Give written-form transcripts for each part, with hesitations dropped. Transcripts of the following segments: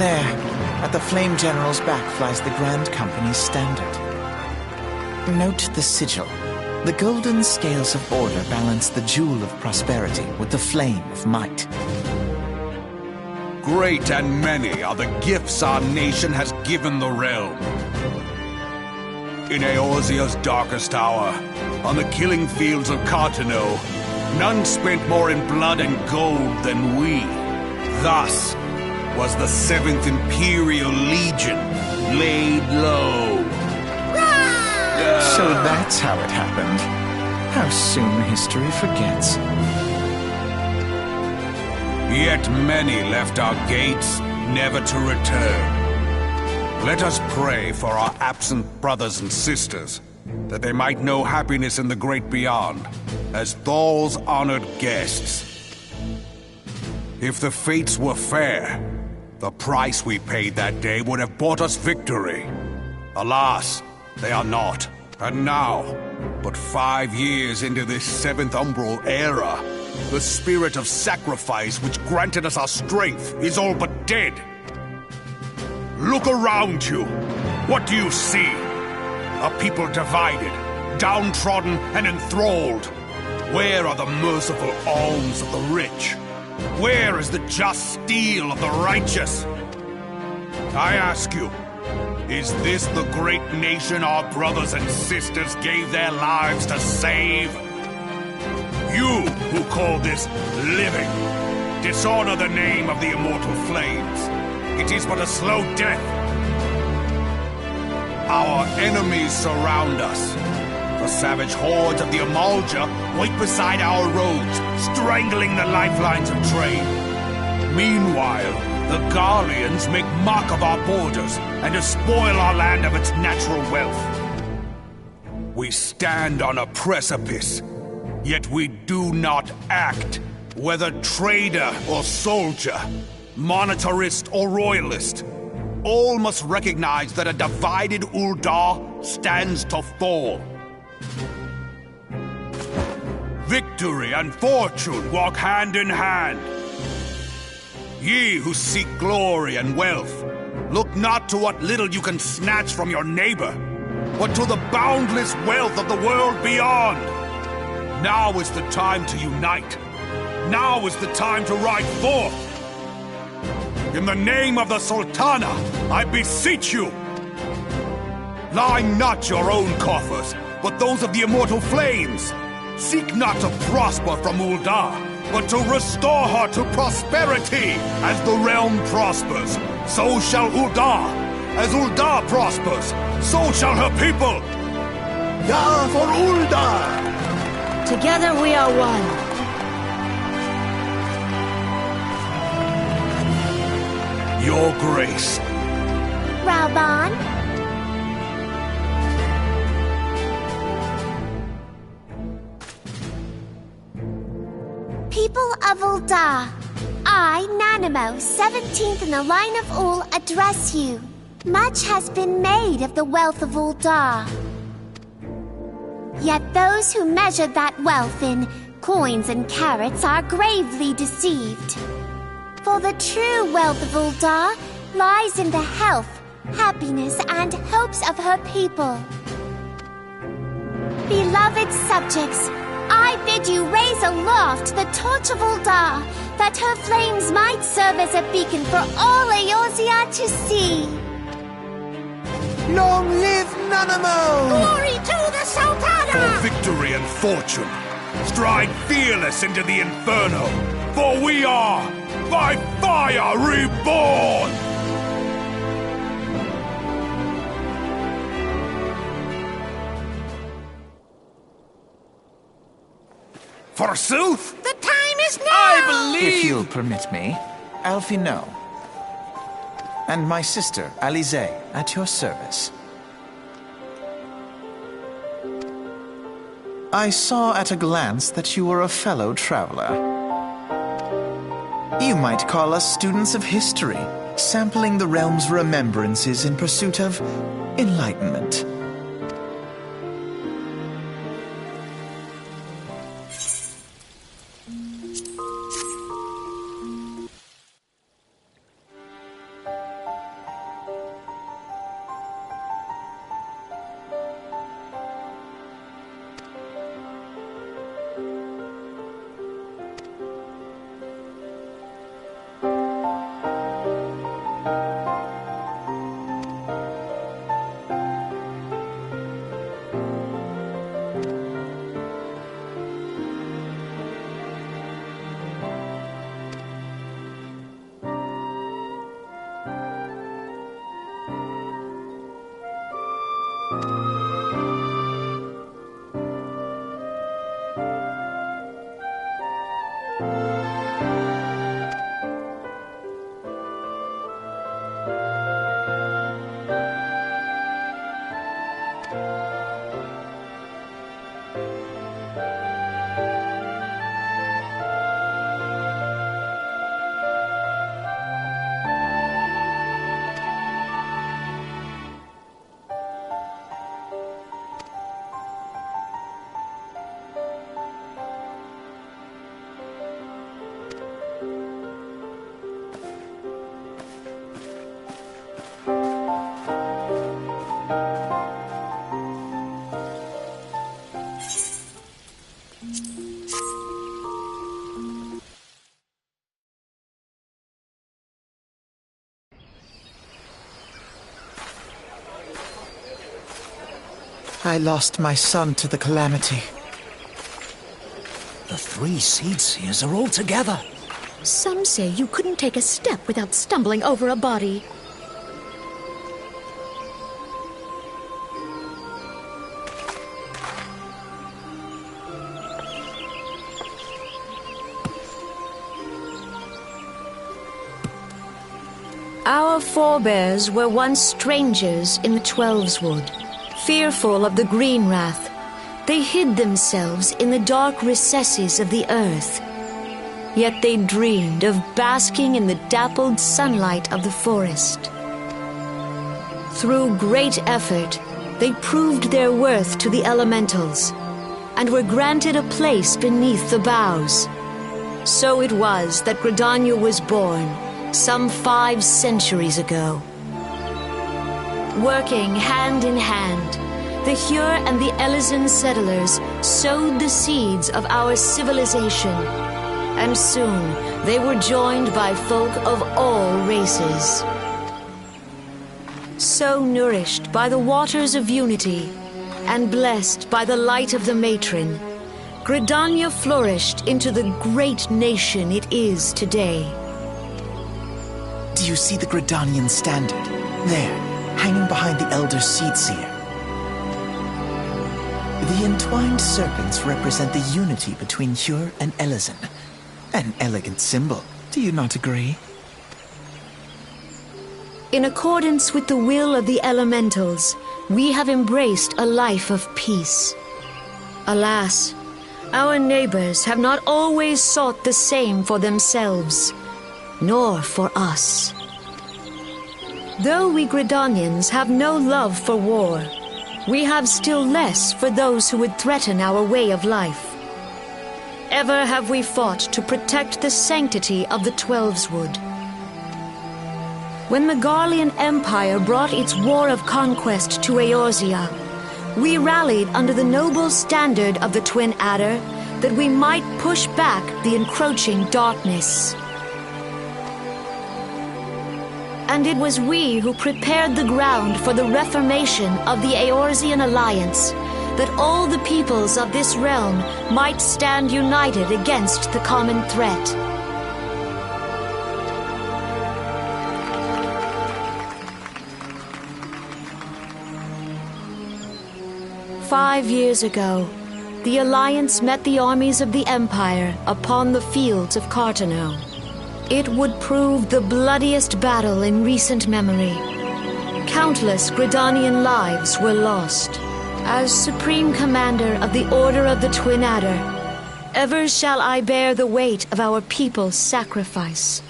There, at the Flame General's back flies the Grand Company's standard. Note the sigil. The golden scales of order balance the jewel of prosperity with the flame of might. Great and many are the gifts our nation has given the realm. In Eorzea's darkest hour, on the killing fields of Cartano, none spent more in blood and gold than we. Thus was the 7th Imperial Legion laid low. So that's how it happened. How soon history forgets. Yet many left our gates, never to return. Let us pray for our absent brothers and sisters, that they might know happiness in the great beyond, as Thal's honored guests. If the fates were fair, the price we paid that day would have bought us victory. Alas, they are not. And now, but 5 years into this 7th Umbral era, the spirit of sacrifice which granted us our strength is all but dead. Look around you. What do you see? A people divided, downtrodden and enthralled. Where are the merciful alms of the rich? Where is the just steel of the righteous? I ask you, is this the great nation our brothers and sisters gave their lives to save? You who call this living, dishonor the name of the immortal flames. It is but a slow death. Our enemies surround us. The savage hordes of the Amalja wait beside our roads, strangling the lifelines of trade. Meanwhile, the Garleans make mock of our borders and despoil our land of its natural wealth. We stand on a precipice, yet we do not act, whether trader or soldier, monetarist or royalist. All must recognize that a divided Uldar stands to fall. Victory and fortune walk hand in hand. Ye who seek glory and wealth, look not to what little you can snatch from your neighbor, but to the boundless wealth of the world beyond. Now is the time to unite. Now is the time to ride forth. In the name of the Sultana, I beseech you, line not your own coffers, but those of the immortal flames. Seek not to prosper from Uldar, but to restore her to prosperity. As the realm prospers, so shall Uldar. As Uldar prospers, so shall her people. Ya for Uldar! Together we are one. Your Grace. Reborn? People of Uldar, I, Nanamo, 17th in the line of Ul, address you. Much has been made of the wealth of Uldar. Yet those who measured that wealth in coins and carats are gravely deceived. For the true wealth of Uldar lies in the health, happiness, and hopes of her people. Beloved subjects, I bid you raise aloft the torch of Uldar, that her flames might serve as a beacon for all Eorzea to see. Long live Nanamo! Glory to the Sultana! For victory and fortune, stride fearless into the inferno, for we are, by fire, reborn! Forsooth? The time is now! I believe... If you'll permit me, Alfie no. And my sister, Alize, at your service. I saw at a glance that you were a fellow traveler. You might call us students of history, sampling the realm's remembrances in pursuit of enlightenment. I lost my son to the calamity. The 3 Seedseers are all together. Some say you couldn't take a step without stumbling over a body. Our forebears were once strangers in the Twelveswood. Fearful of the Green Wrath, they hid themselves in the dark recesses of the earth. Yet they dreamed of basking in the dappled sunlight of the forest. Through great effort, they proved their worth to the elementals, and were granted a place beneath the boughs. So it was that Gridania was born, some 5 centuries ago. Working hand in hand, the Hyur and the Elysian settlers sowed the seeds of our civilization, and soon they were joined by folk of all races. So nourished by the waters of unity, and blessed by the light of the matron, Gridania flourished into the great nation it is today. Do you see the Gridanian standard? There, hanging behind the Elder Seedseer. The entwined serpents represent the unity between Hyur and Elysian. An elegant symbol, do you not agree? In accordance with the will of the elementals, we have embraced a life of peace. Alas, our neighbors have not always sought the same for themselves, nor for us. Though we Gridanians have no love for war, we have still less for those who would threaten our way of life. Ever have we fought to protect the sanctity of the Twelveswood. When the Garlean Empire brought its war of conquest to Eorzea, we rallied under the noble standard of the Twin Adder that we might push back the encroaching darkness. And it was we who prepared the ground for the reformation of the Eorzean Alliance, that all the peoples of this realm might stand united against the common threat. "5 years ago, the Alliance met the armies of the Empire upon the fields of Cartano. It would prove the bloodiest battle in recent memory. Countless Gridanian lives were lost. As Supreme Commander of the Order of the Twin Adder, ever shall I bear the weight of our people's sacrifice."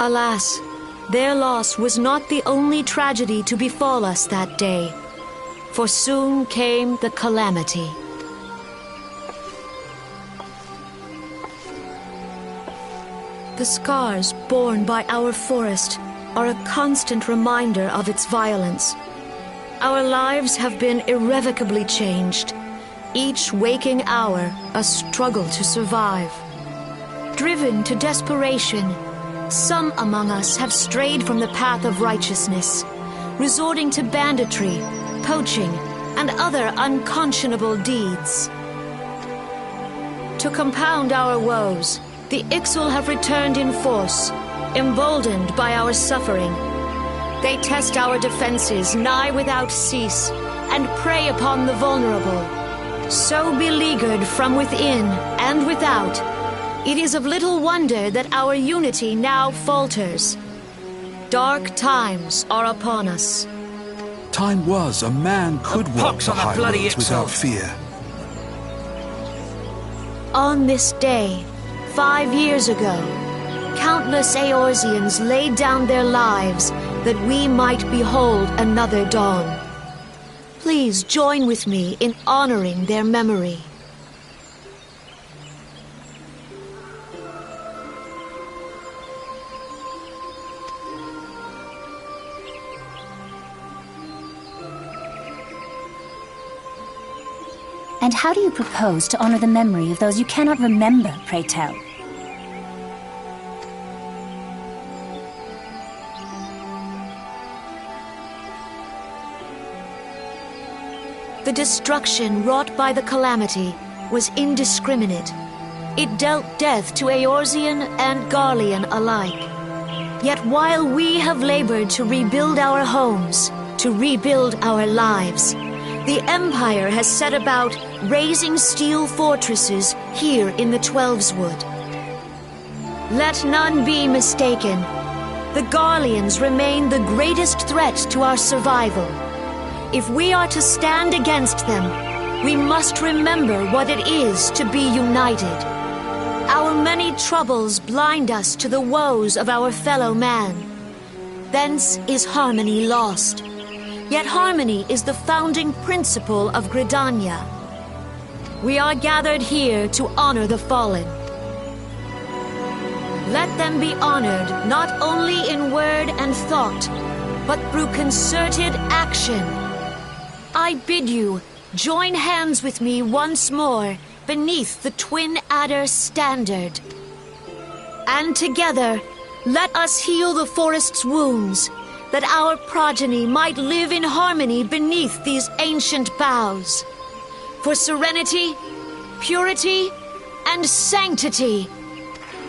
Alas, their loss was not the only tragedy to befall us that day, for soon came the calamity. The scars borne by our forest are a constant reminder of its violence. Our lives have been irrevocably changed, each waking hour a struggle to survive. Driven to desperation, some among us have strayed from the path of righteousness, resorting to banditry, poaching, and other unconscionable deeds. To compound our woes, the Ixal have returned in force, emboldened by our suffering. They test our defenses nigh without cease, and prey upon the vulnerable. So beleaguered from within and without, it is of little wonder that our unity now falters. Dark times are upon us. Time was a man could walk the high roads without fear. On this day, 5 years ago, countless Eorzeans laid down their lives that we might behold another dawn. Please join with me in honoring their memory. And how do you propose to honor the memory of those you cannot remember, pray tell? The destruction wrought by the calamity was indiscriminate. It dealt death to Eorzean and Garlean alike. Yet while we have labored to rebuild our homes, to rebuild our lives, the Empire has set about raising steel fortresses here in the Twelveswood. Let none be mistaken. The Garleans remain the greatest threat to our survival. If we are to stand against them, we must remember what it is to be united. Our many troubles blind us to the woes of our fellow man. Thence is harmony lost. Yet harmony is the founding principle of Gridania. We are gathered here to honor the fallen. Let them be honored not only in word and thought, but through concerted action. I bid you join hands with me once more beneath the Twin Adder standard. And together, let us heal the forest's wounds, that our progeny might live in harmony beneath these ancient boughs. For serenity, purity, and sanctity,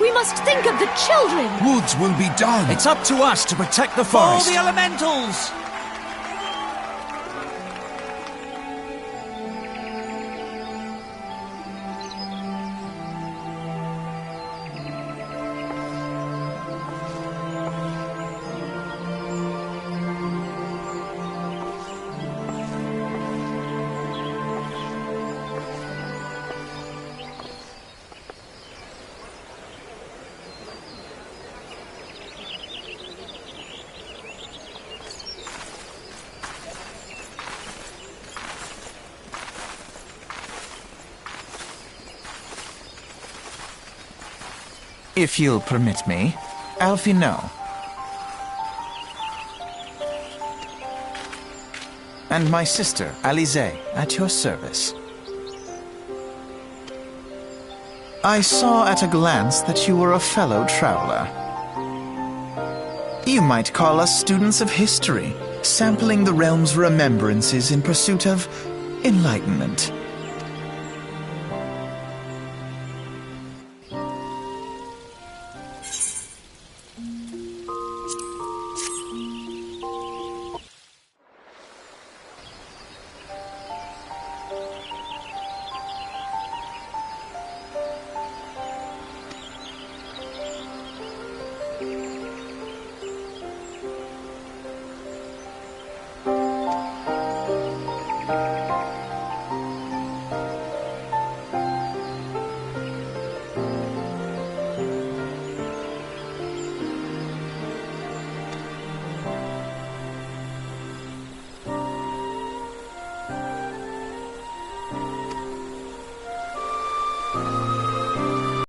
we must think of the children! Woods will be done! It's up to us to protect the For forest! the elementals! If you'll permit me, Alfie, no. And my sister, Alize, at your service. I saw at a glance that you were a fellow traveler. You might call us students of history, sampling the realm's remembrances in pursuit of enlightenment.